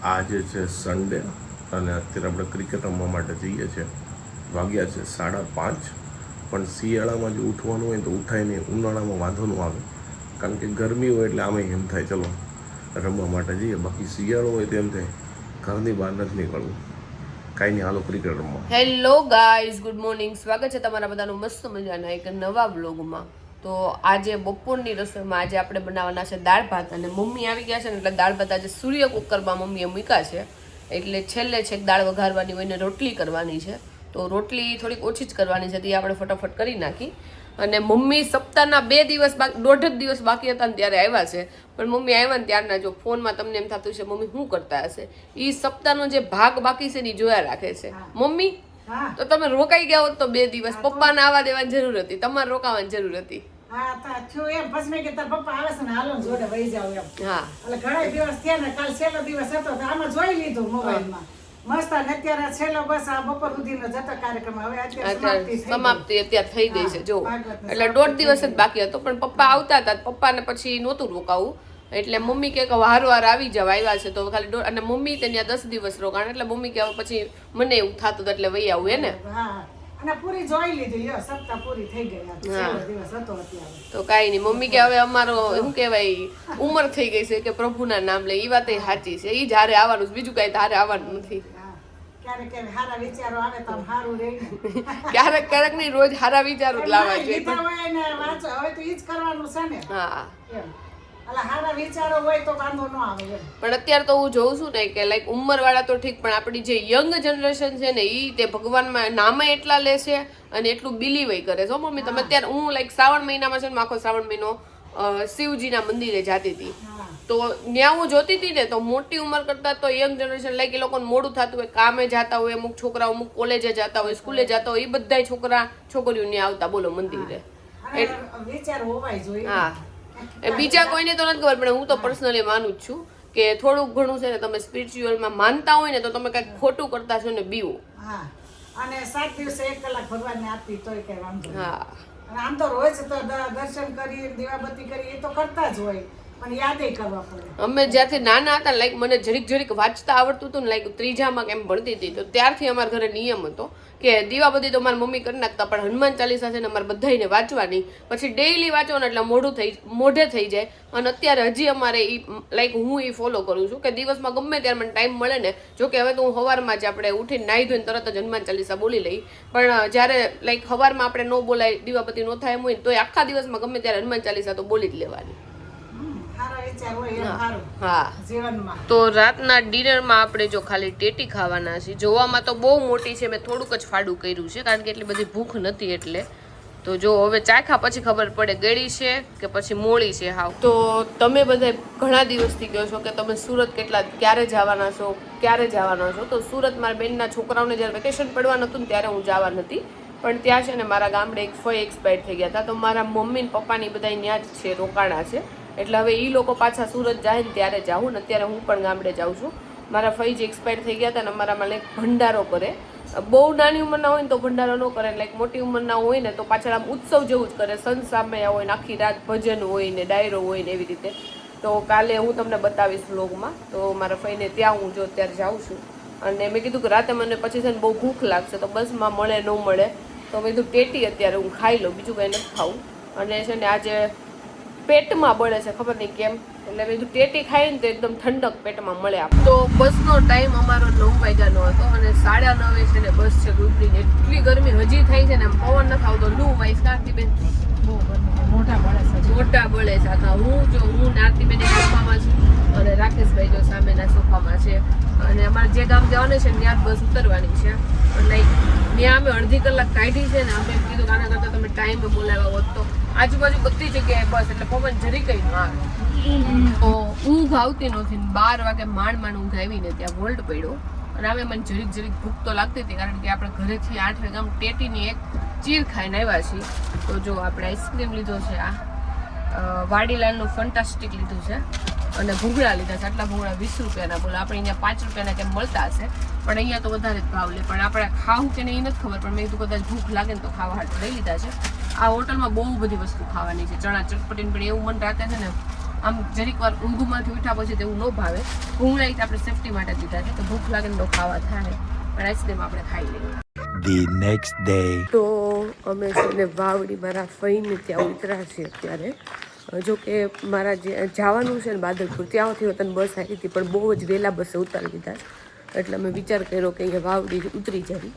આજે છે સન્ડે અને અત્યારે આપણે ક્રિકેટ રમવા માટે જઈએ છીએ. વાગ્યા છે 5:30. પણ શિયાળામાં જો ઉઠવાનું હોય તો ઉઠાય નહીં, ઉનાળામાં વાંધો ન આવે કારણ કે ગરમી હોય એટલે આમે એમ થાય ચલો રમવા માટે જઈએ. બાકી શિયાળો હોય તો એમ થાય ઘરની બહાર નથી નીકળવું. કાંઈ નહીં, હાલો ક્રિકેટ રમવા. Hello guys, good morning. સ્વાગત છે તમારા બધાનું મસ્ત મજાના એક નવા બ્લોગમાં. તો આજે બપોરની રસોઈમાં આજે આપણે બનાવવાના છે દાળ ભાત, અને મમ્મી આવી ગયા છે ને એટલે દાળ ભાત આજે સૂર્ય કુકરમાં મમ્મીએ મૂક્યા છે. એટલે છેલ્લે છેક દાળ વઘારવાની હોય ને રોટલી કરવાની છે. તો રોટલી થોડીક ઓછી જ કરવાની છે, તે આપણે ફટાફટ કરી નાખી. અને મમ્મી સપ્તાહના 2 દિવસ દોઢ જ દિવસ બાકી હતા ને ત્યારે આવ્યા છે. પણ મમ્મી આવ્યા ને ત્યારના જો ફોનમાં તમને એમ થતું છે મમ્મી શું કરતા હશે, એ સપ્તાહનો જે ભાગ બાકી છે ને જોયા રાખે છે. મમ્મી તો તમે રોકાઈ ગયા હોત તો 2 દિવસ પપ્પાને આવવા દેવાની જરૂર હતી, તમારે રોકાવાની જરૂર હતી. સમાપ્તિ અત્યારે થઈ ગઈ છે જો, એટલે 1.5 દિવસ જ બાકી હતો. પણ પપ્પા આવતા હતા, પપ્પાને પછી નહોતું રોકાવું એટલે મમ્મી કે વારો વાર આવી જાવ, આવ્યા છે તો ખાલી અને મમ્મી ત્યાં 10 દિવસ રોકાણ એટલે મમ્મી કે પછી મને એવું થતું એટલે વહી આવું હે ને. તો કાંઈ નહીં, મમ્મી કે હવે અમારો શું કહેવાય ઉંમર થઈ ગઈ છે કે પ્રભુના નામ લે, એ વાત સાચી છે. એ જ્યારે આવવાનું છે, બીજું કાંઈ તારે આવવાનું નથી. ક્યારેક ક્યારેક નહીં, રોજ સારા વિચારો જ લાવવા જોઈએ. હા પણ અત્યારે તો હું જોઉં છું ને કે લાઈક ઉંમર વાળા તો ઠીક, પણ આપણી જે યંગ જનરેશન છે ને એ તે ભગવાનમાં નામે એટલા લે છે અને એટલું બિલીવ કરે છે. મમ્મી તમે અત્યારે હું લાઈક શ્રાવણ મહિનામાં છે ને આખો શ્રાવણ મહિનો શિવજીના મંદિરે જતી હતી. તો ત્યાં હું જોતી હતી ને તો મોટી ઉંમર કરતા તો યંગ જનરેશન લાઈક એ લોકોને મોડું થતું હોય, કામે જતા હોય, અમુક છોકરાઓ અમુક કોલેજે જતા હોય, સ્કૂલે જતા હોય, એ બધા છોકરા છોકરીઓ ત્યાં આવતા બોલો મંદિરે. હા બીજા કોઈને તો નથી ખબર, પણ હું તો પર્સનલી માનું જ છું કે થોડુંક ઘણું છે ને તમે સ્પિરિચ્યુઅલમાં માનતા હોય ને તો તમે કંઈક ખોટું કરતા છો ને બીવો. અને 7 દિવસે 1 કલાક ભગવાનને આપી તોય કઈ વાંધો નહીં. હા આમ તો રોજ તો દર્શન કરી દીવાબત્તી કરી એ તો કરતા જ હોય, પણ યાદ કરવા પડે. અમે જ્યારથી નાના હતા લાઈક મને જરીક વાંચતા આવડતું હતું ને, લાઈક 3જામાં કેમ ભણતી હતી તો ત્યારથી અમારા ઘરે નિયમ હતો કે દીવાબત્તી તો મારી મમ્મી કરી નાખતા, પણ હનુમાન ચાલીસા છે ને અમારે બધાને વાંચવાની, પછી ડેઈલી વાંચવાનું એટલે મોઢે થઈ જાય. અને અત્યારે હજી અમારે એ લાઈક હું એ ફોલો કરું છું કે દિવસમાં ગમે ત્યારે મને ટાઈમ મળે ને, જોકે હવે તો હું સવારમાં જ આપણે ઉઠીને નાહી ધોઈને તરત જ હનુમાન ચાલીસા બોલી લઈ, પણ જ્યારે લાઈક સવારમાં આપણે ન બોલાય, દીવાબત્તી ન થાય એમ હોય તો આખા દિવસમાં ગમે ત્યારે હનુમાન ચાલીસા તો બોલી જ લેવાની. તો રાતના ડિનરમાં આપણે જો ખાલી ટેટી ખાવાના છે. જોવામાં તો બહુ મોટી છે, મેં થોડુંક જ ફાડું કર્યું છે કારણ કે એટલી બધી ભૂખ નથી એટલે. તો જો હવે ચાખા પછી ખબર પડે ગળી છે કે પછી મોળી છે હાવ. તો તમે બધા ઘણા દિવસથી કહો છો કે તમે સુરત ક્યારે જવાના છો. તો સુરત મારા બેનના છોકરાઓને જ્યારે વેકેશન પડવાનું હતું ને ત્યારે હું જવા નથી, પણ ત્યાં છે ને મારા ગામડે એક ફઈ એક્સપાયર થઈ ગયા હતા. તો મારા મમ્મી ને પપ્પાની બધા ત્યાં જ છે, રોકાણા છે. એટલે હવે એ લોકો પાછા સુરત જાય ને ત્યારે જાઉં ને. અત્યારે હું પણ ગામડે જાઉં છું. મારા ફઈ જે એક્સપાયર થઈ ગયા હતા ને અમારામાં લાઈક ભંડારો કરે. બહુ નાની ઉંમરના હોય ને તો ભંડારો ન કરે, લાઈક મોટી ઉંમરના હોય ને તો પાછળ આમ ઉત્સવ જેવું જ કરે. સંત સામે હોય ને આખી રાત ભજન હોય ને ડાયરો હોય ને એવી રીતે. તો કાલે હું તમને બતાવીશ વ્લોગમાં. તો મારા ફઈને ત્યાં હું જો અત્યારે જાઉં છું. અને મેં કીધું કે રાતે મને પછી છે ને બહુ ભૂખ લાગશે તો બસમાં મળે ન મળે તો મેં કીધું ટેટી અત્યારે હું ખાઈ લઉં, બીજું કંઈ નથી ખાવું. અને છે ને આજે પેટમાં બળે છે ખબર નહીં કેમ, એટલે મેં ટેટી ખાઈને તો એકદમ ઠંડક પેટમાં મળે. તો બસનો ટાઈમ અમારો 9 વાગ્યાનો હતો અને 9:30 છે ને બસ છે ગ્રુપની. એટલી ગરમી હજી થાય છે ને, પવન નથી આવતો, લૂ વાઈસ. નારતીબેન બહુ મોટા બળે છે આખા. હું નારતીબેન એક સોફામાં છું અને રાકેશભાઈ જો સામેના સોફામાં છે. અને અમારે જે ગામ જવાનું છે ત્યાં બસ ઉતરવાની છે. લાઈક ત્યાં અમે અડધી કલાક કાઢી છે ને. અમે કીધું આના કરતાં તમે ટાઈમે બોલાવ્યા હોત તો આજુબાજુ બધી જગ્યાએ બસ, એટલે પવન જરી કઈ ન આવે. તો ઊંઘ આવતી નથી. 12 વાગે માંડ ઊંઘ આવીને ત્યાં વોલ્ટ પડ્યો. અને હવે મને જરીક ભૂખ તો લાગતી હતી કારણ કે આપણે ઘરેથી 8 વાગે આમ ટેટીની એક ચીર ખાઈને આવ્યા છીએ. તો જો આપણે આઈસ્ક્રીમ લીધો છે, આ વાડીલાલનું ફંટાસ્ટિક લીધું છે અને ભૂંગળા લીધા છે. આટલા ભૂંગળા 20 રૂપિયાના, બોલો આપણે અહીંયા 5 રૂપિયાના કેમ મળતા હશે, પણ અહીંયા તો વધારે જ ભાવ લે. પણ આપણે ખાવું કે નહીં નથી ખબર, પણ મેં કીધું કદાચ ભૂખ લાગે ને તો ખાવા હાથ લઈ લીધા છે. આ હોટલમાં બહુ બધી વસ્તુ ખાવાની છે, ચણા ચટપટી પણ એવું મન રાખે છે ને આમ જરીક વાર ઊંઘમાંથી ઉઠ્યા પછી તેવું ન ભાવે. ભૂંગળા આપણે સેફટી માટે દીધા છે તો ભૂખ લાગે ને તો ખાવા થાય, પણ આઈસ્ક્રીમ આપણે ખાઈ લઈએ. The next day. તો અમે છે ને વાવડી મારા ફઈને ત્યાં ઉતર્યા છીએ અત્યારે. જો કે મારા જે જવાનું છે ને બાદલપુર ત્યાંથી વતન બસ આવી હતી, પણ બહુ જ વહેલા બસે ઉતારી દીધા એટલે અમે વિચાર કર્યો કે અહીંયા વાવડી ઉતરી જવી.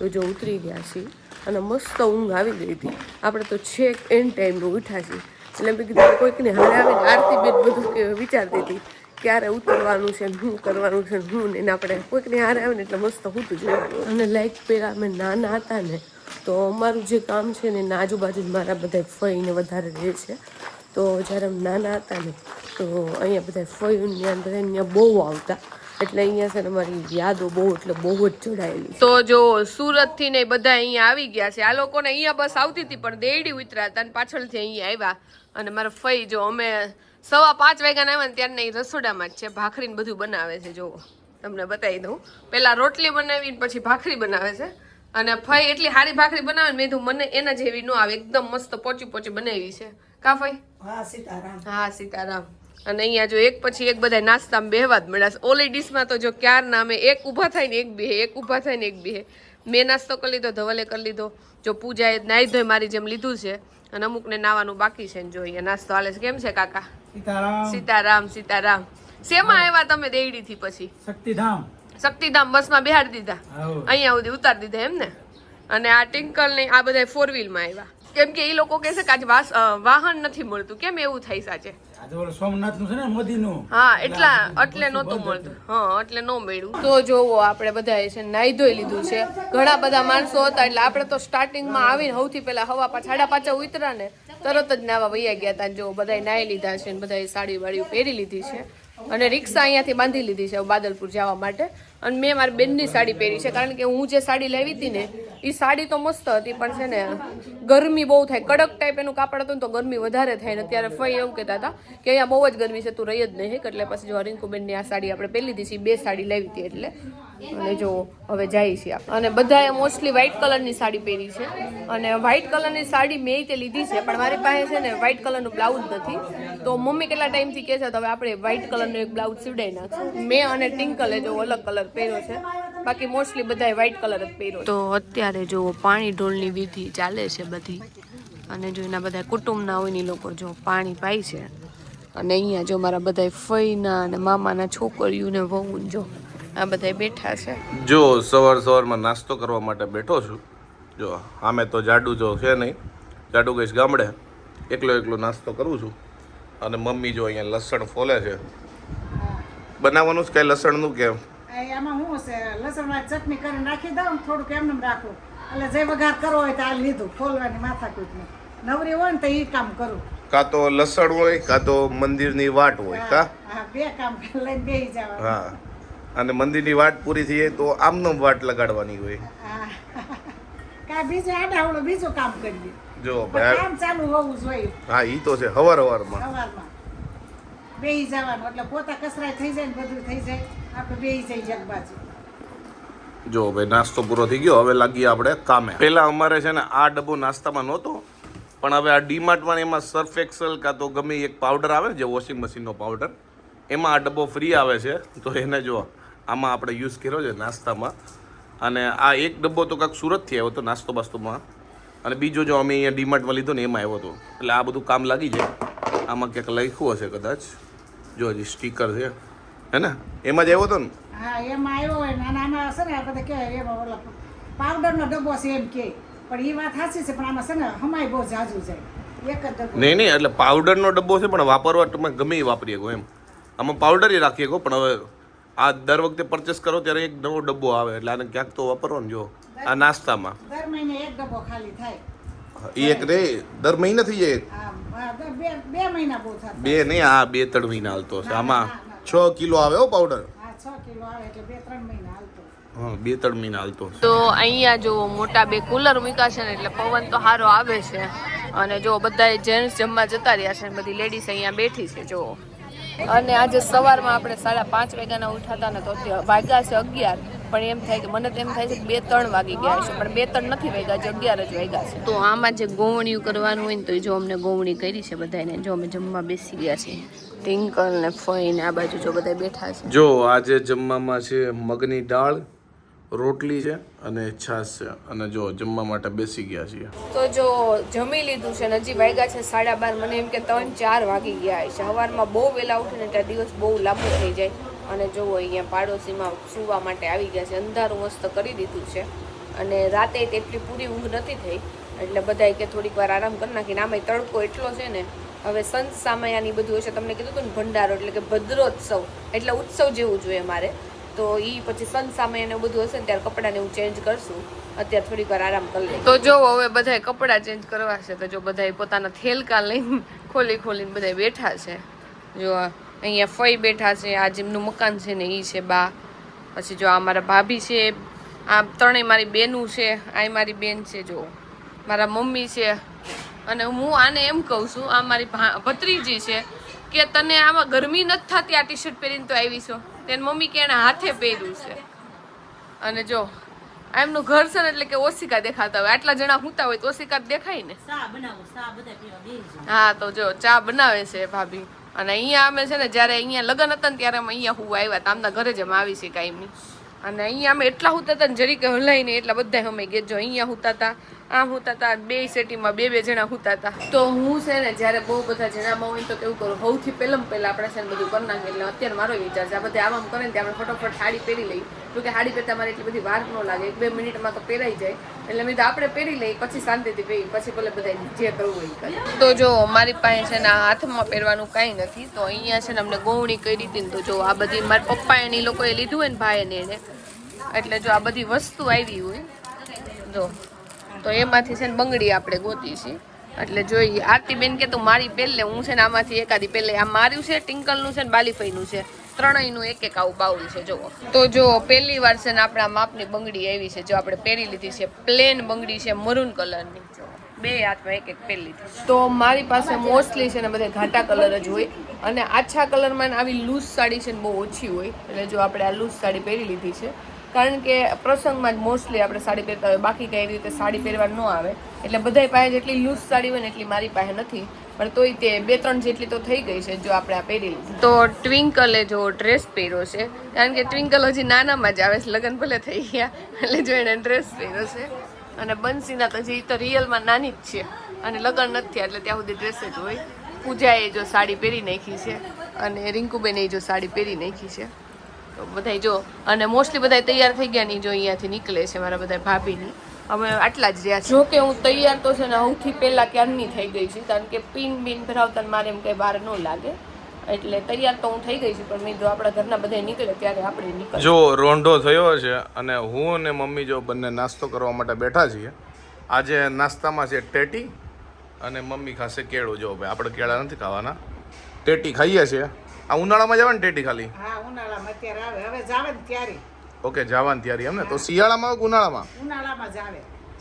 તો જો ઉતરી ગયા છીએ અને મસ્ત ઊંઘ આવી ગઈ હતી. આપણે તો છેક એન્ડ ટાઈમનું ઉઠ્યા છીએ એટલે મેં કીધું કોઈકને હારે આવીને આરતી બેન બધું કે વિચારતી હતી ક્યારે ઉતરવાનું છે ને શું કરવાનું છે ને શું ને આપણે કોઈકને હારે આવે ને એટલે મસ્ત હોતું જોવાનું. અને લાઈક પહેલાં અમે નાના હતા ને તો અમારું જે કામ છે ને એના આજુબાજુ જ મારા બધા ફઈને વધારે રહે છે. તો જ્યારે અમે નાના હતા ને તો અહીંયા બધા ફઈને બધા અહીંયા બહુ આવતા એટલે અહીંયા છે ને અમારી યાદો બહુ એટલે બહુ જ જોડાયેલી. તો જો સુરતથી ને બધા અહીંયા આવી ગયા છે. આ લોકોને અહીંયા બસ આવતી હતી પણ દેડી ઉતર્યા હતા અને પાછળથી અહીંયા આવ્યા. અને મારા ફઈ જો અમે 5:15 વાગ્યાના આવ્યા ને ત્યારના રસોડામાં જ છે, ભાખરી ને બધું બનાવે છે. જો તમને બતાવી દઉં, પહેલા રોટલી બનાવી પછી ભાખરી બનાવે છે. અને ફઈ એટલી સારી ભાખરી બનાવે ને મેં કીધું મને એના જેવી ન આવે, એકદમ મસ્ત પોચી પોચી બનાવી છે. કા ફઈ? હા સીતારામ. હા સીતારામ. અને અહીંયા જો એક પછી એક બધા નાસ્તામાં બેહવા જ મળ્યા છે. ઓલી ડીશમાં તો જો ક્યારના અમે એક ઊભા થાય ને એક બેહે, એક ઊભા થાય ને એક બેહે. મેં નાસ્તો કરી લીધો, ધવલે કરી લીધો, જો પૂજાએ નાહી ધોઈ મારી જેમ લીધું છે અને અમુકને નાવાનું બાકી છે. ને જો અહીંયા નાસ્તો હાલે છે. કેમ છે કાકા? સીતારામ. સીતારામ સીતારામ. શેમાં આવ્યા તમે દેવડીથી પછી? શક્તિધામ. શક્તિધામ બસમાં બેહાડી દીધા, અહીંયા સુધી ઉતારી દીધા એમ ને. અને આ ટિંકલ ને આ બધા 4-wheelમાં આવ્યા કેમ કે એ લોકો કહે છે કે આજે વાહન નથી મળતું. કેમ એવું થાય સાચે? સોમનાથ નું છે ને મોદી નું. હા એટલે નહોતું મળતું. હા એટલે ન મળ્યું. તો જોવો આપણે બધા છે નાહી ધોઈ લીધું છે. ઘણા બધા માણસો હતા એટલે આપણે તો સ્ટાર્ટિંગમાં આવીને સૌથી પહેલા 5:30 ઉતર્યા ને તરત જ નાવા વૈયા ગયા હતા. જો બધા નાહી લીધા છે ને બધા સાડી વાડીઓ પહેરી લીધી છે અને રિક્ષા અહીંયાથી બાંધી લીધી છે બાદલપુર જવા માટે. અને મેં મારી બેનની સાડી પહેરી છે કારણ કે હું જે સાડી લાવી હતી ને એ સાડી તો મસ્ત હતી પણ છે ને ગરમી બહુ થાય, કડક ટાઈપ એનું કાપડ હતું ને તો ગરમી વધારે થાય ને. ત્યારે ફઈ એવું કહેતા હતા કે અહીંયા બહુ જ ગરમી છે, તું રહી જ નહીં. એટલે પછી જો રિંકુબેનની આ સાડી આપણે પહેરી લીધી છે, 2 સાડી લાવી હતી એટલે. અને જો હવે જાય છે અને બધાએ મોસ્ટલી વ્હાઇટ કલરની સાડી પહેરી છે. અને વ્હાઇટ કલરની સાડી મેં તે લીધી છે પણ મારી પાસે છે ને વ્હાઇટ કલરનું બ્લાઉઝ નથી. તો મમ્મી કેટલા ટાઈમથી કહે છે તો હવે આપણે વ્હાઇટ કલરનો એક બ્લાઉઝ સીવડાવી નાખશું. મેં અને ટિંકલે જો અલગ કલર પહેર્યો છે, બાકી મોસ્ટલી બધાએ વ્હાઇટ કલર જ પહેર્યો. તો અત્યારે જો પાણી ઢોળની વિધિ ચાલે છે બધી. અને જો એના બધા કુટુંબના હોય ને લોકો જો પાણી પાય છે. અને અહીંયા જો મારા બધા ફઈના અને મામાના છોકરીઓ ને વહુ જો આ બધા બેઠા છે. જો સવારમાં નાસ્તો કરવા માટે બેઠો છું. જો આમે તો જાડુ જો છે નહીં, જાડુ ગઈશ ગામડે, એકલો નાસ્તો કરું છું. અને મમ્મી જો અહીંયા લસણ ફોલે છે. બનાવવાનું જ કઈ લસણનું કેમ? એમાં શું છે લસણમાં ચટણી કરીને નાખી દઉં, થોડુંક એમને રાખું એટલે જે વઘાર કરવો હોય તો આ લીધું, ફોલવાની માથાકૂટ નહીં. નવરી હોય ને તો એ કામ કરું. કાં તો લસણ હોય કાં તો મંદિરની વાટ હોય. કા હા 2 કામ લઈને બેસી જવા. હા અને મંદિરની વાટ પૂરી થઈ જાય તો આમનો વાટ લગાડવાની હોય. કા બીજું આડાવડું બીજું કામ કરીએ. જો ભાઈ કામ ચાલુ હોવું જોઈએ. હા ઈ તો છે. સવારમાં બેસી જવાનું એટલે પોતા કસરાય થઈ જાય ને બધું થઈ જાય, આપણે બેસી જઈ જગ બાજુ. જો ભાઈ નાસ્તો પૂરો થઈ ગયો, હવે લાગીએ આપણે કામે. પહેલા અમારે છે ને આ ડબ્બો નાસ્તામાં નહોતો પણ હવે આ ડીમાર્ટમાં એમાં સર્ફ એક્સેલ કાં તો ગમે એક પાવડર આવે જે વોશિંગ મશીનનો પાવડર, એમાં આ ડબ્બો ફ્રી આવે છે. તો એને જો આમાં આપણે યુઝ કર્યો છે નાસ્તામાં. અને આ એક ડબ્બો તો કાંઈક સુરતથી આવ્યો હતો નાસ્તો બાસ્તોમાં, અને બીજો જો અમે અહીંયા ડીમાર્ટમાં લીધો ને એમાં આવ્યો હતો. એટલે આ બધું કામ લાગી જાય. આમાં ક્યાંક લખ્યું હશે કદાચ, જો હજી સ્ટીકર છે હે ને, એમાં જ આવ્યો હતો ને. હા એમાં આવ્યો હોય ને આમાં છે ને આ બધા કે એમાં ઓલા પાવડરનો ડબ્બો છે એમ કે, પણ એ વાત સાચી છે પણ આમાં છે ને હમાય બહુ જાજુ જાય. એક જ ડબ્બો નહીં એટલે પાવડરનો ડબ્બો છે પણ વાપરવા તમે ગમે એ વાપરી શકો એમ. આમાં પાવડર એ રાખી શકો પણ હવે આ દર વખતે પરચેસ કરો ત્યારે એક નવો ડબ્બો આવે એટલે આને ક્યાંક તો વાપરવો ને. જો આ નાસ્તામાં દર મહિને એક ડબ્બો ખાલી થાય. એ એક રે દર મહિને થઈ જાય. બે મહિના બહુ થાય. 2 નહીં, આ 2-3 મહિના હાલતો છે. આમાં 6 કિલો આવે હો પાવડર. 6 કિલો આવે એટલે 2-3 મહિના હાલતો. હા 2-3 મહિના હાલતો. તો અહીંયા જો મોટા 2 કુલર મૂક્યા છે ને એટલે પવન તો સારો આવે છે. અને જો બધા જેન્ટ્સ જમવા જતા રહ્યા છે, બધી લેડીઝ અહીંયા બેઠી છે જો. અને આજે સવારમાં આપણે 5:30 વાગ્યાના ઉઠાતા ને તો વાગ્યા છે 11 પણ એમ થાય કે મને તો એમ થાય છે કે 2-3 વાગી ગયા છે, પણ 2-3 નથી વાગ્યા, જે 11 જ વાગ્યા છે. તો આમાં જે ગોવણિયું કરવાનું હોય ને તો જો અમને ગોવણી કરી છે બધાને. જો અમે જમવા બેસી ગયા છીએ, ટિંકલ ને ફઈ ને આ બાજુ જો બધા બેઠા છે. જો આજે જમવામાં છે મગની દાળ, રોટલી છે અને છાશ છે, અને જો જમવા માટે બેસી ગયા છીએ. તો જો જમી લીધું છે ને હજી વાગ્યા છે 12:30, મને એમ કે 3-4 વાગી ગયા છે. સવારમાં બહુ વહેલા ઉઠીને ત્યાં દિવસ બહુ લાંબો થઈ જાય. અને જો અહીંયા પાડોશીમાં સૂવા માટે આવી ગયા છે, અંધારું મસ્ત કરી દીધું છે, અને રાતે તેટલી પૂરી ઊંઘ નથી થઈ, એટલે બધાએ કે થોડીક વાર આરામ કરી નાખીને. આમાંય તડકો એટલો છે ને, હવે સંત સામયાની બધું હશે, તમને કીધું હતું ને ભંડારો એટલે કે ભદ્રોત્સવ, એટલે ઉત્સવ જેવું જોઈએ મારે. તો એ પછી સંત સામયાને બધું હશે ને ત્યારે કપડાને હું ચેન્જ કરશું. અત્યારે થોડીક વાર આરામ કરી લઈએ. તો જો હવે બધાએ કપડાં ચેન્જ કરવા છે, તો જો બધાએ પોતાના થેલકા લઈને ખોલીને બધાએ બેઠા છે. જો અહીંયા ફઈ બેઠા છે, આ જેમનું મકાન છે ને એ છે બા. પછી જો આ મારા ભાભી છે, આ ત્રણેય મારી બેનું છે, આ મારી બેન છે, જો મારા મમ્મી છે, અને હું આને એમ કહું છું, આ મારી ભત્રીજી છે કે તને આમાં ગરમી નથી થતી આ ટી શર્ટ પહેરીને તો આવી છો? તેની મમ્મી કે એના હાથે પહેર્યું છે. અને જો એમનું ઘર છે ને એટલે કે ઓશિકા દેખાતા હોય, આટલા જણા હુતા હોય તો ઓશિકા દેખાય ને. હા, તો જો ચા બનાવે છે ભાભી. અને અહીંયા અમે છે ને જ્યારે અહીંયા લગ્ન હતા ને ત્યારે અમે અહીંયા હું આવ્યા હતા, આમના ઘરે જ અમે આવી છે કાયમી. અને અહીંયા અમે એટલા હુતા હતા ને જરીકે હલાય ને એટલા બધા અમે ગયા. જો અહીંયા હુતા હતા, આમ હુતા હતા, 2 સેટીમાં 2 જણા હુતા હતા. તો હું છે ને જ્યારે બહુ બધા જણામાં હોય તો કેવું કરું, સૌથી પહેલા આપણે છે ને બધું કરી નાખીએ. એટલે અત્યારે મારો વિચાર છે આ બધા આમ કરે ને ત્યાં આપણે ફટોફટ સાડી પહેરી લઈ, જોકે સાડી પહેરતા મારે એટલી બધી વાર ન લાગે, 1-2 મિનિટમાં તો પહેરાઈ જાય. એટલે મેં તો આપણે પહેરી લઈ, પછી શાંતિથી પહેરી, પછી ભલે બધા જે કરવું હોય કરે. તો જો મારી પાસે છે ને હાથમાં પહેરવાનું કાંઈ નથી, તો અહીંયા છે ને અમને ગોવણી કરી હતી ને, તો જો આ બધી મારા પપ્પા એને લોકોએ લીધું હોય ને ભાઈને એને, એટલે જો આ બધી વસ્તુ આવી હોય જો, તો એમાંથી છે ને બંગડી આપણે ગોતી છીએ. એટલે જોઈએ આરતીબેન કે તું મારી પહેલે, હું છે ને આમાંથી એકાદી પહેલે. આ માર્યું છે, ટિંકલનું છે ને બાલીફઈનું છે, ત્રણેયનું એક આવું બાઉલ છે. જો તો જો પહેલી વાર છે ને આપણા માપની બંગડી આવી છે, જો આપણે પહેરી લીધી છે. પ્લેન બંગડી છે મરૂન કલરની, જો 2 હાથમાં એક પહેરી લીધી. તો મારી પાસે મોસ્ટલી છે ને બધા ઘાટા કલર જ હોય, અને આછા કલરમાં આવી લૂઝ સાડી છે ને બહુ ઓછી હોય. એટલે જો આપણે આ લૂઝ સાડી પહેરી લીધી છે, કારણ કે પ્રસંગમાં જ મોસ્ટલી આપણે સાડી પહેરતા હોય, બાકી કઈ રીતે સાડી પહેરવા ન આવે. એટલે બધાય પાસે જેટલી લૂઝ સાડી હોય ને એટલી મારી પાસે નથી, પણ તોય તે 2-3 જેટલી તો થઈ ગઈ છે. જો આપણે આ પહેરી લીધી. તો ટ્વિંકલે જો ડ્રેસ પહેર્યો છે, કારણ કે ટ્વિંકલ હજી નાનામાં જ આવે છે, લગ્ન ભલે થઈ ગયા એટલે જો એને ડ્રેસ પહેર્યો છે. અને બંસીના તો હજી તો રિયલમાં નાની જ છે, અને લગ્ન નથી થયા એટલે ત્યાં સુધી ડ્રેસ જ હોય. પૂજાએ જો સાડી પહેરી નાખી છે, અને રિંકુબેને જો સાડી પહેરી નાખી છે. તો બધા જો, અને મોસ્ટલી બધા તૈયાર થઈ ગયા નહીં, જો અહીંયાથી નીકળે છે મારા બધા ભાભીની. અમે આટલા જ રહ્યા. જો કે હું તૈયાર તો છે ને સૌથી પહેલાં ક્યારની થઈ ગઈ છે, કારણ કે પિન ભરાવતા મારે એમ કંઈ બહાર ન લાગે, એટલે તૈયાર તો હું થઈ ગઈ છું. પણ મેં જો આપણા ઘરના બધા નીકળે ત્યારે આપણે નીકળે. જો રોંઢો થયો છે, અને હું અને મમ્મી જો બંને નાસ્તો કરવા માટે બેઠા છીએ. આજે નાસ્તામાં છે ટેટી, અને મમ્મી ખાશે કેળું. જો ભાઈ આપણે કેળા નથી ખાવાના, ટેટી ખાઈએ છીએ. આ ઉનાળામાં જવા ને ટેટી ખાલી? હા, ઉનાળામાં અત્યારે આવે, હવે જાવે ને ત્યારે. ઓકે, જવાની તૈયારી એમ ને? તો શિયાળામાં આવે કે ઉનાળામાં? ઉનાળામાં જ આવે.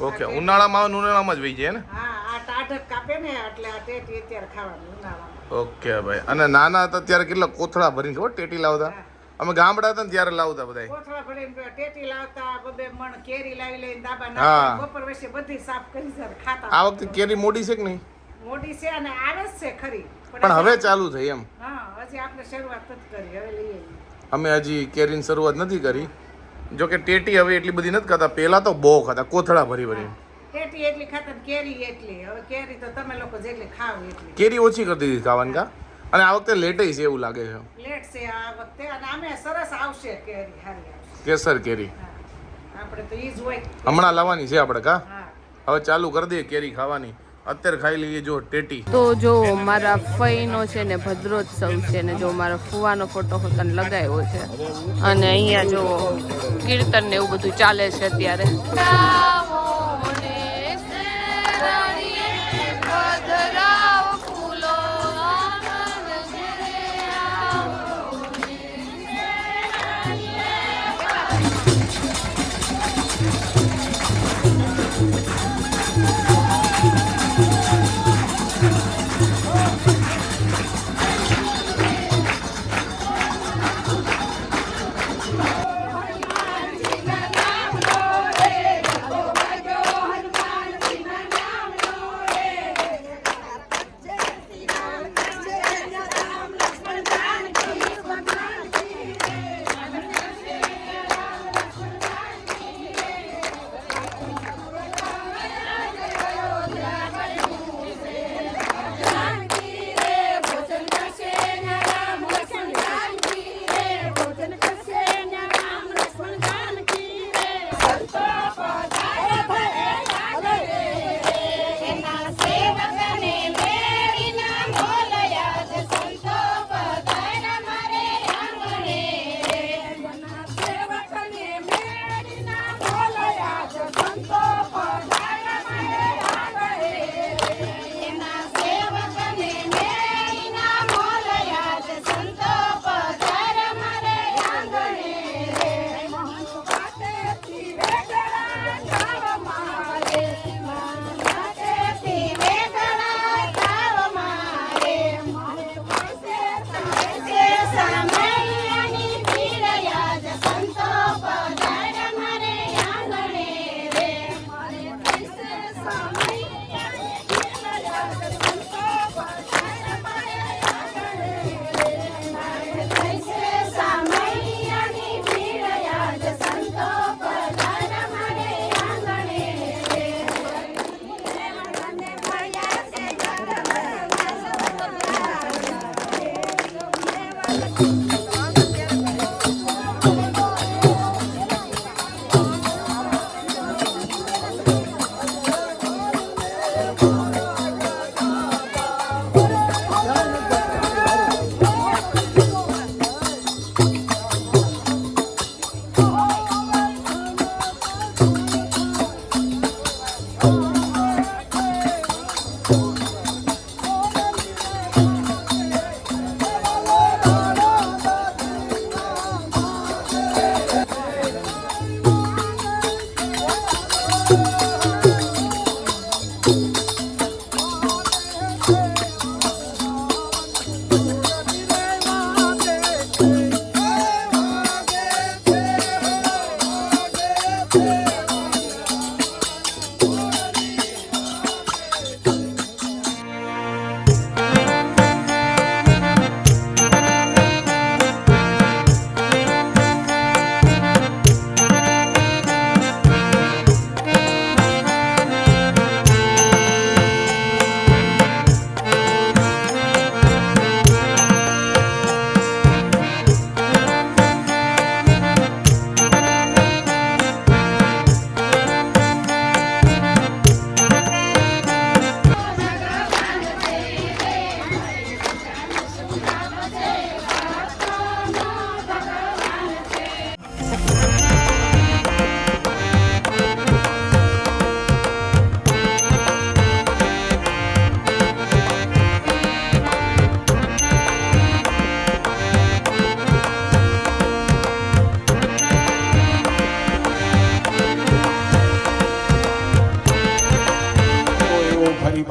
ઓકે, ઉનાળામાં આવે, ઉનાળામાં જ વહી જાય ને? હા, આ ટાઢક કાપે ને એટલે આ ટેટી અત્યારે ખાવાની ઉનાળામાં. ઓકે ભાઈ. અને નાના હતા ત્યારે કેટલા કોથળા ભરીને ખબર ટેટી લાવતા? અમે ગામડા હતા ને ત્યારે લાવતા બધા. કોથળા ભરીને ટેટી લાવતા, 2 મણ કેરી લાવી લઈને દાબા હા. નાખતા, બપોર વચ્ચે બધી સાફ કરી ખાતા. આ વખતે કેરી મોડી છે કે નહીં? મોટી છે અને આવે જ છે ખરી, પણ હવે ચાલુ થઈ એમ. હા, હજી આપણે શરૂઆત નથી કરી, હવે લઈએ. અમે હજી કેરીની શરૂઆત નથી કરી. જો કે ટેટી હવે એટલી બધી નથી ખાતા, પહેલા તો બહુ ખાતા, કોથળા ભરી ભરી. ટેટી એટલી ખાતા ને કેરી એટલી. હવે કેરી તો તમે લોકો જેટલી ખાવ એટલી. કેરી ઓછી કરી દીધી ખાવાની કા? અને આ વખતે લેટ છે એવું લાગે છે. લેટ છે આ વખતે, અને આમે સરસ આવશે કેરી, સારી આવશે. કેસર કેરી હા, આપણે તો ઈ જ હોય. હમણાં લાવવાની છે આપણે કા? હા, હવે ચાલુ કરી દઈએ કેરી ખાવાની. અત્યારે ખાઈ લઈએ જો ટેટી. તો જો મારા ફઈનો છે ને ભદ્રોત્સવ છે, ને જો મારા ફુવાનો ફોટો તને લગાવ્યો છે, અને અહીંયા જો કીર્તન ને એવું બધું ચાલે છે અત્યારે.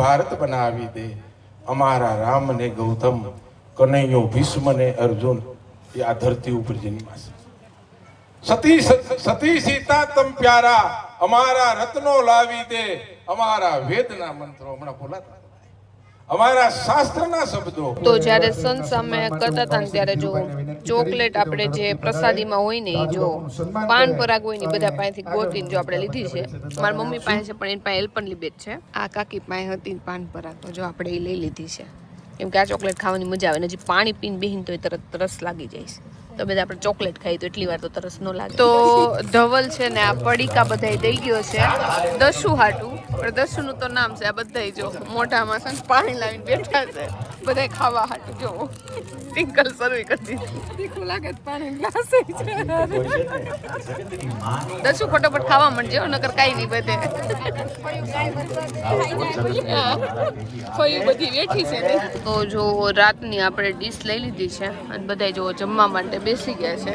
ભારત બનાવી દે. અમારા રામ ને ગૌતમ, કનૈયો ભીષ્મ ને અર્જુન એ આ ધરતી ઉપર જન્મ્યા છે. સતી સીતા તમ પ્યારા, અમારા રત્નો લાવી દે. અમારા વેદના મંત્રો હમણાં બોલાતા, અમારા શાસ્ત્રના શબ્દો. તો જ્યારે સન સામે કરતા હતા ને ત્યારે જો ચોકલેટ આપણે જે પ્રસાદીમાં હોય ને એ જો પાન પરાગ હોય ને બધા પાસેથી ગોતીને જો આપણે લીધી છે. મારી મમ્મી પાસે છે પણ એની પાસે એલ્પનલી બેટ છે. આ કાકી પાસે હતી પાન પરાગ, તો જો આપણે એ લઈ લીધી છે કેમ કે આ ચોકલેટ ખાવાની મજા આવે. હજી પાણી પીને બેહીને તો તરત તરસ લાગી જાય છે. તો બધા આપણે ચોકલેટ ખાઈ તો એટલી વાર તો તરસ ન લાગે. તો ધવલ છે ને આ પડીકા બધાય દઈ ગયો છે દસુ હાટું, પણ દસુનું તો નામ છે. આ બધાય જો મોઢામાં છે પાણી લાવીને બેઠા છે બધાય ખાવા હાટું. જો ટિંકલ સર્વ કરી દીધી, તીખું લાગે પાણી ગ્લાસ છે. દસુ ફટાફટ ખાવા માંડજો નકર કાંઈ નહીં બધે. ફઈ બધી બેઠી છે ને. તો જો રાતની આપણે ડીશ લઈ લીધી છે અને બધાય જો જમવા માટે બેસી ગયા છે.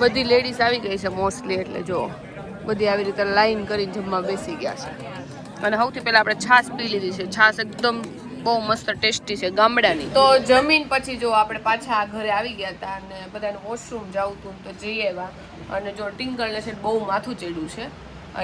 બધી લેડીઝ આવી ગઈ છે મોસ્ટલી, એટલે જો બધી આવી રીતે લાઈન કરીને જમવા બેસી ગયા છે. અને સૌથી પહેલા આપણે છાશ પી લીધી છે. છાશ એકદમ બહુ મસ્ત ટેસ્ટી છે ગામડાની. તો જમીન પછી જો આપણે પાછા ઘરે આવી ગયા હતા અને બધાને વોશરૂમ જવું હતું તો જઈ આવ્યા. અને જો ટિંકલને છે બહુ માથું ચડ્યું છે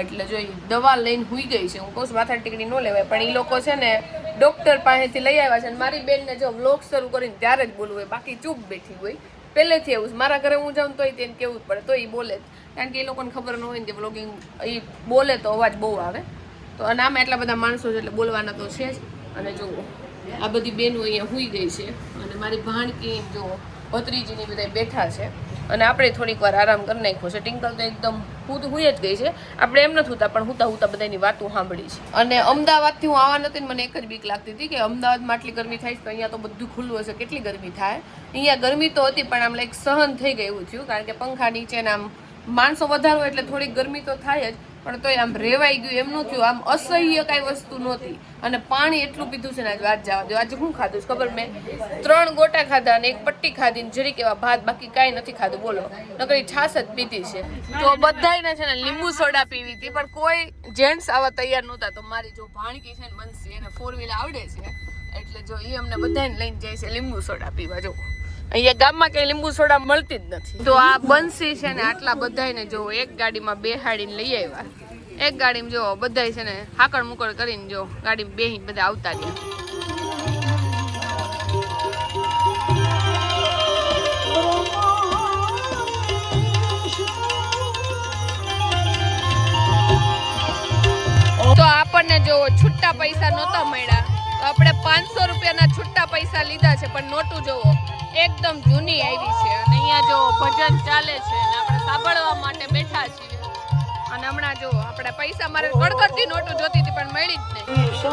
એટલે જો દવા લઈને હુઈ ગઈ છે. હું કહું છું માથા ટીકડી ન લેવાય, પણ એ લોકો છે ને ડોક્ટર પાસેથી લઈ આવ્યા છે. અને મારી બેનને જો વ્લોગ શરૂ કરીને ત્યારે જ બોલવું હોય, બાકી ચૂપ બેઠી હોય પહેલેથી. એવું મારા ઘરે હું જાઉં તોય તેને કેવું જ પડે, તો એ બોલે જ, કારણ કે એ લોકોને ખબર ન હોય ને કે વ્લોગિંગ એ બોલે તો અવાજ બહુ આવે. તો અને આમાં એટલા બધા માણસો છે એટલે બોલવાના તો છે જ. અને જો આ બધી બહેનો અહીંયા હુઈ ગઈ છે અને મારી ભાણકી જો ભત્રીજીની બધા બેઠા છે. અને આપણે થોડીક વાર આરામ કરી નાખ્યો છે. ટિંકલ તો એકદમ હુઈ જ ગઈ છે. આપણે એમ નથી હોતા પણ હુતા બધાની વાતો સાંભળી છે. અને અમદાવાદથી હું આવવા નથી ને મને એક જ બીક લાગતી હતી કે અમદાવાદમાં આટલી ગરમી થાય છે તો અહીંયા તો બધું ખુલ્લું હશે, કેટલી ગરમી થાય. અહીંયા ગરમી તો હતી પણ આમ લાઈક સહન થઈ ગઈ એવું થયું, કારણ કે પંખા નીચે ને આમ માણસો વધારો એટલે થોડીક ગરમી તો થાય જ, પણ તોય આમ રેવાઈ ગયું એમ ન થયું. આમ અસહ્ય કાંઈ વસ્તુ નહોતી. અને પાણી એટલું પીધું છે ને આજે વાત જવા દો. આજે શું ખાધું છે ખબર? મેં 3 ગોટા ખાધા અને 1 પટ્ટી ખાધી ને જરીક એવા ભાત, બાકી કાંઈ નથી ખાધું. બોલો, નકરી છાશ જ પીધી છે. તો બધાને છે ને લીંબુ સોડા પીવી હતી પણ કોઈ જેન્ટ્સ આવા તૈયાર નહોતા. તો મારી જો ભાણકી છે ને બનશે, એને 4 વ્હીલ આવડે છે એટલે જો એ અમને બધાને લઈને જાય છે લીંબુ સોડા પીવા. જો અહીંયા ગામમાં કઈ લીંબુ સોડા મળતી જ નથી. તો આ બંસી છે ને આટલા બધાને જો એક ગાડીમાં બેહાડીને લઈ આવ્યા. એક ગાડીમાં જો બધાય છે ને હાકડ મુકડ કરીને જો ગાડીમાં બેહીને બધા આવતા રહ્યા. તો આપણને જો છૂટા પૈસા નહોતા મળ્યા તો આપણે 500 રૂપિયાના છૂટા પૈસા લીધા છે, પણ નોટું જોવો એકદમ જૂની આવી છે. અને અહીંયા જો ભજન ચાલે છે અને આપણે સાંભળવા માટે બેઠા છીએ. અને હમણાં જો આપણે પૈસા મારે કડકડતી નોટો જોતી હતી પણ મળી જ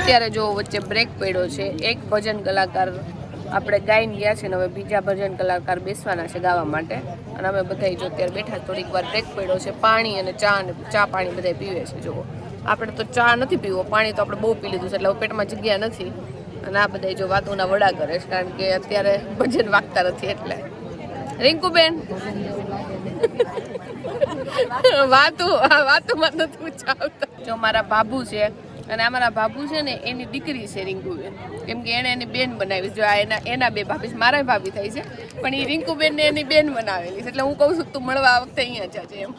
અત્યારે જો વચ્ચે બ્રેક પડ્યો છે. એક ભજન કલાકાર આપણે ગાઈને ગયા છે ને હવે બીજા ભજન કલાકાર બેસવાના છે ગાવા માટે. અને અમે બધા જો અત્યારે બેઠા, થોડીક વાર બ્રેક પડ્યો છે. પાણી અને ચા પાણી બધા પીવે છે. જુઓ આપણે તો ચા નથી પીવો, પાણી તો આપણે બહુ પી લીધું છે એટલે પેટમાં જગ્યા નથી. અને આ બધા જો વાતોના વડા કરે છે કારણ કે અત્યારે ભજન વાગતા નથી એટલે. રિંકુબેન વાતુમાં નથી પૂછાવતા. જો મારા બાબુ છે અને અમારા બાબુ છે ને એની દીકરી છે રિંકુબેન, કેમ કે એને એની બેન બનાવી. જો આ એના 2 ભાભી, મારા ભાભી થાય છે પણ એ રિંકુબેન ને એની બેન બનાવેલી છે. એટલે હું કહું છું તું મળવા આ વખતે અહીંયા જાજે એમ.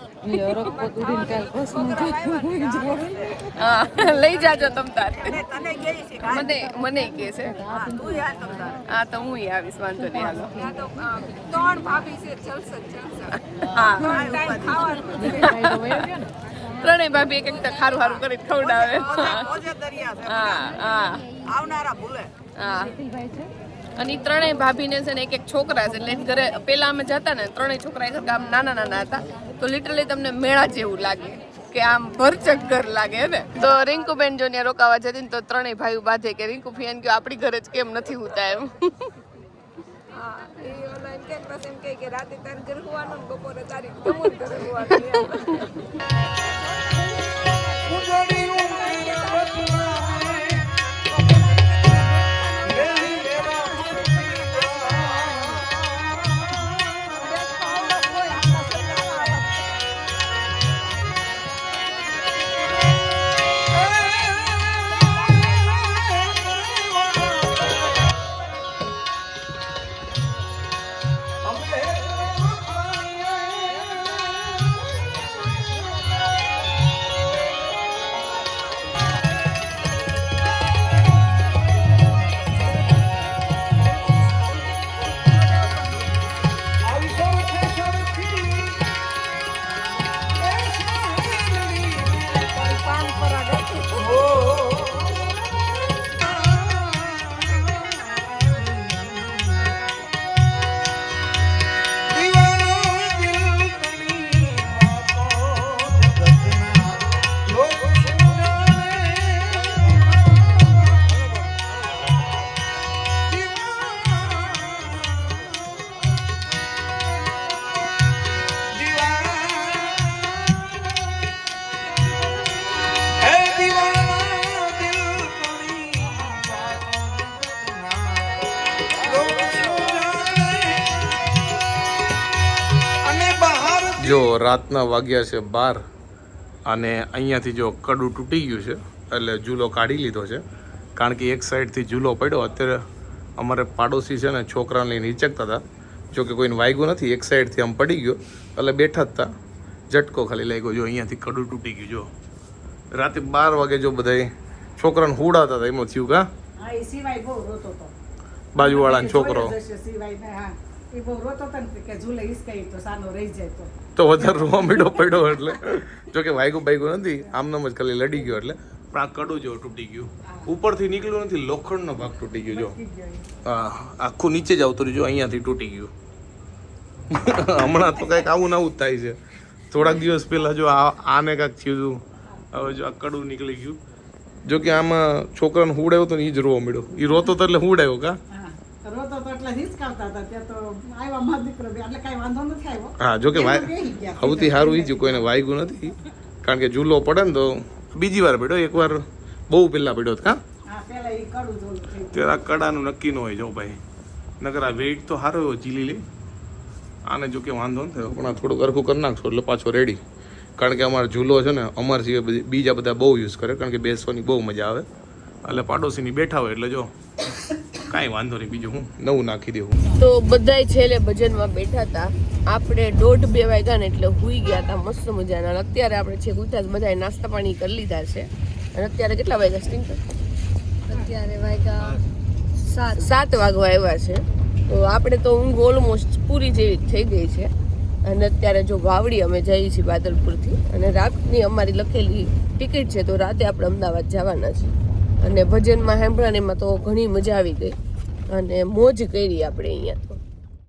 હા લઈ જાજો તમ તાર. મને કહે છે હા તો હું આવીશ, વાંધો નહીં. હાલો 3 ભાભી છે, હા 3 ભાભી એક ખારું ખારું કરી ખવડાવે. હા હા હા અને ઈ ત્રણેય ભાભીને છે ને એક છોકરા છે એટલે એની ઘરે પેલા અમે જતા ને ત્રણેય છોકરા એક આમ નાના નાના હતા તો લિટરલી તમને મેળા જેવું લાગે કે આમ ભરચક ઘર લાગે ને. તો રિંકુબેન જો ત્યાં રોકાવા જતી ને તો ત્રણેય ભાઈઓ બાંધે કે રિંકુ ફિયાન કે આપણી ઘરે જ કેમ નથી હોતા એમ. જો રાતના વાગ્યા છે 12 અને અહીંયાથી જો કડું તૂટી ગયું છે એટલે ઝૂલો કાઢી લીધો છે કારણ કે એક સાઈડથી ઝૂલો પડ્યો. અત્યારે અમારે પાડોશી છે ને છોકરાને લઈને હિચકતા હતા, જો કે કોઈને વાગ્યું નથી, એક સાઈડથી આમ પડી ગયો એટલે બેઠા જ હતા, ઝટકો ખાલી લાગ્યો. જો અહીંયાથી કડું તૂટી ગયું. જો રાતે 12 વાગે જો બધા છોકરાને હુડાતા હતા એમાં થયું કા હા એ સિવાય બહુ રોતો હતો બાજુવાળાનો છોકરો સિવાય ને હા એ બહુ રોતો હતો ને કે ઝૂલે હિસકાઈ તો સાનો રહી જાય તો વધારે રોવા મીડો પડ્યો એટલે જો કે વાગ્યું બાગ્યું નથી, આમનામ જ ખાલી લડી ગયો એટલે પણ આ કડું જો તૂટી ગયું, ઉપરથી નીકળ્યું નથી, લોખંડનો ભાગ તૂટી ગયો. જો હા આખું નીચે જ આવતું રહ્યું, જો અહીંયાથી તૂટી ગયું. હમણાં તો કંઈક આવું નવું જ થાય છે. થોડાક દિવસ પહેલા જો આને કાંઈક થયું હતું, હવે જો આ કડું નીકળી ગયું. જો કે આમાં છોકરાને હુડાયો તો ને એ જ રોવા મળ્યો, એ રોતો તો એટલે હુડાયો કા રોતો તો એટલે હિસકાવતા હતા ત્યાં તો આવ્યા મારો દીકરો એટલે કાંઈ વાંધો નથી આવ્યો. હા જો કે સૌથી સારું એ જ કોઈને વાગ્યું નથી કારણ કે ઝૂલો પડે ને તો બીજી વાર પડ્યો, એકવાર બહુ પહેલા પડ્યો કા ત્યારે આ કડાનું નક્કી ન હોય. જો ભાઈ નકર આ વેઇટ તો સારો એવો ઝીલી લે, આને જો કે વાંધો ન થયો પણ આ થોડું સરખું કરી નાખશો એટલે પાછો રેડી. કારણ કે અમારો ઝૂલો છે ને અમારા સિવાય બીજા બધા બહુ યુઝ કરે કારણ કે બેસવાની બહુ મજા આવે એટલે પાડોશીની બેઠા હોય એટલે જો કાંઈ વાંધો નહીં, બીજું હું નવું નાખી દેવું. તો બધાય છેલ્લે ભજનમાં બેઠા હતા, આપણે 1:30-2 વાગ્યા ને એટલે હુઈ ગયા હતા મસ્ત મજાના. અત્યારે આપણે છે ઉઠ્યા બધાએ નાસ્તા પાણી કરી લીધા છે અને અત્યારે કેટલા વાગ્યા સ્ટિંગ? અત્યારે વાગ્યા 7 વાગવા આવ્યા છે. તો આપણે તો ઊંઘ ઓલમોસ્ટ પૂરી જેવી થઈ ગઈ છે અને અત્યારે જો વાવડી અમે જઈએ છીએ બાદલપુરથી અને રાતની અમારી લખેલી ટિકિટ છે તો રાતે આપણે અમદાવાદ જવાના છીએ અને ભજનમાં સાંભળવાની એમાં તો ઘણી મજા આવી ગઈ અને મોજ કરી આપણે અહીંયા તો.